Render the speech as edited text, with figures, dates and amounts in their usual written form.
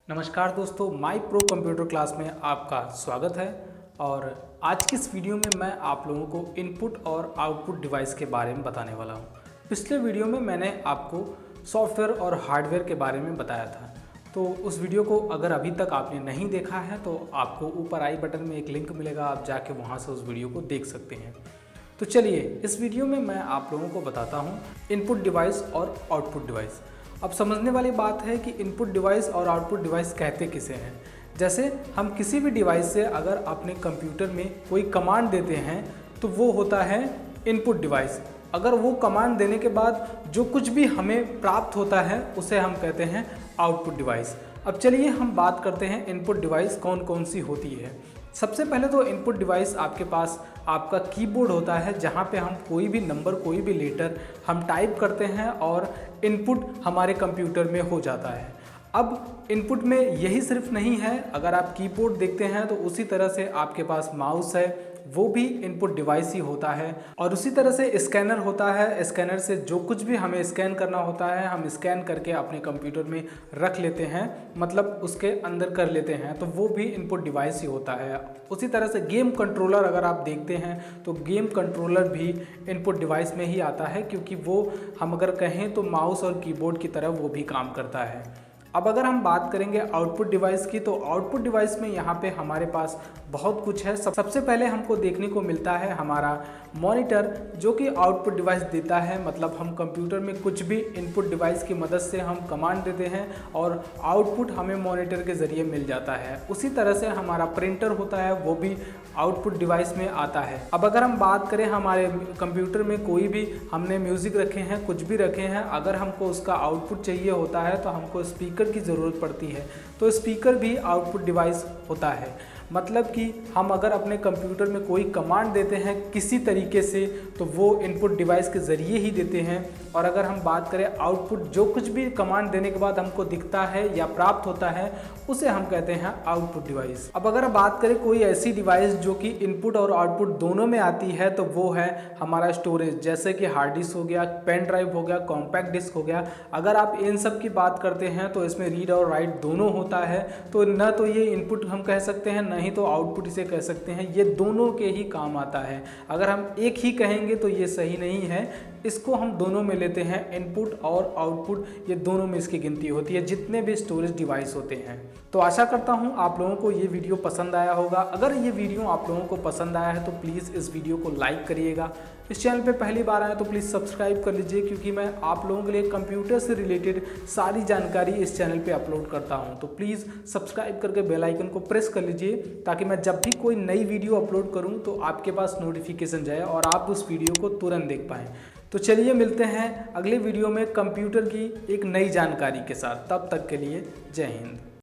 नमस्कार दोस्तों, माई pro computer class में आपका स्वागत है। और आज की इस वीडियो में मैं आप लोगों को इनपुट और आउटपुट डिवाइस के बारे में बताने वाला हूं। पिछले वीडियो में मैंने आपको सॉफ्टवेयर और हार्डवेयर के बारे में बताया था, तो उस वीडियो को अगर अभी तक आपने नहीं देखा है तो आपको ऊपर आई बटन में एक लिंक मिलेगा, आप जाके वहाँ से उस वीडियो को देख सकते हैं। तो चलिए इस वीडियो में मैं आप लोगों को बताता हूँ इनपुट डिवाइस और आउटपुट डिवाइस। अब समझने वाली बात है कि इनपुट डिवाइस और आउटपुट डिवाइस कहते किसे हैं। जैसे हम किसी भी डिवाइस से अगर अपने कंप्यूटर में कोई कमांड देते हैं तो वो होता है इनपुट डिवाइस। अगर वो कमांड देने के बाद जो कुछ भी हमें प्राप्त होता है उसे हम कहते हैं आउटपुट डिवाइस। अब चलिए हम बात करते हैं इनपुट डिवाइस कौन कौन सी होती है। सबसे पहले तो इनपुट डिवाइस आपके पास आपका कीबोर्ड होता है, जहाँ पे हम कोई भी नंबर कोई भी लेटर हम टाइप करते हैं और इनपुट हमारे कंप्यूटर में हो जाता है। अब इनपुट में यही सिर्फ नहीं है, अगर आप कीबोर्ड देखते हैं तो उसी तरह से आपके पास माउस है, वो भी इनपुट डिवाइस ही होता है। और उसी तरह से स्कैनर होता है, स्कैनर से जो कुछ भी हमें स्कैन करना होता है हम स्कैन करके अपने कंप्यूटर में रख लेते हैं, मतलब उसके अंदर कर लेते हैं, तो वो भी इनपुट डिवाइस ही होता है। उसी तरह से गेम कंट्रोलर अगर आप देखते हैं तो गेम कंट्रोलर भी इनपुट डिवाइस में ही आता है, क्योंकि वो हम अगर कहें तो माउस और कीबोर्ड की तरह वो भी काम करता है। अब अगर हम बात करेंगे आउटपुट डिवाइस की, तो आउटपुट डिवाइस में यहाँ पे हमारे पास बहुत कुछ है। सबसे पहले हमको देखने को मिलता है हमारा मॉनिटर, जो कि आउटपुट डिवाइस देता है। मतलब हम कंप्यूटर में कुछ भी इनपुट डिवाइस की मदद से हम कमांड देते हैं और आउटपुट हमें मॉनिटर के ज़रिए मिल जाता है। उसी तरह से हमारा प्रिंटर होता है, वो भी आउटपुट डिवाइस में आता है। अब अगर हम बात करें हमारे कंप्यूटर में कोई भी हमने म्यूज़िक रखे हैं, कुछ भी रखे हैं, अगर हमको उसका आउटपुट चाहिए होता है तो हमको स्पीकर की ज़रूरत पड़ती है, तो स्पीकर भी आउटपुट डिवाइस होता है। मतलब कि हम अगर अपने कंप्यूटर में कोई कमांड देते हैं किसी तरीके से तो वो इनपुट डिवाइस के ज़रिए ही देते हैं। और अगर हम बात करें आउटपुट, जो कुछ भी कमांड देने के बाद हमको दिखता है या प्राप्त होता है उसे हम कहते हैं आउटपुट डिवाइस। अब अगर बात करें कोई ऐसी डिवाइस जो कि इनपुट और आउटपुट दोनों में आती है, तो वो है हमारा स्टोरेज, जैसे कि हार्ड डिस्क हो गया, पेन ड्राइव हो गया, कॉम्पैक्ट डिस्क हो गया। अगर आप इन सब की बात करते हैं तो इसमें रीड और राइट दोनों होता है, तो न तो ये इनपुट हम कह सकते हैं, नहीं तो आउटपुट इसे कह सकते हैं। ये दोनों के ही काम आता है। अगर हम एक ही कहेंगे तो ये सही नहीं है, इसको हम दोनों में लेते हैं। इनपुट और आउटपुट ये दोनों में इसकी गिनती होती है, जितने भी स्टोरेज डिवाइस होते हैं। तो आशा करता हूँ आप लोगों को ये वीडियो पसंद आया होगा। अगर ये वीडियो आप लोगों को पसंद आया है तो प्लीज़ इस वीडियो को लाइक करिएगा। इस चैनल पे पहली बार आए तो प्लीज़ सब्सक्राइब कर लीजिए, क्योंकि मैं आप लोगों के लिए कंप्यूटर से रिलेटेड सारी जानकारी इस चैनल पे अपलोड करता हूँ। तो प्लीज़ सब्सक्राइब करके बेल आइकन को प्रेस कर लीजिए, ताकि मैं जब भी कोई नई वीडियो अपलोड करूँ तो आपके पास नोटिफिकेशन जाए और आप उस वीडियो को तुरंत देख पाएँ। तो चलिए मिलते हैं अगले वीडियो में कंप्यूटर की एक नई जानकारी के साथ। तब तक के लिए जय हिंद।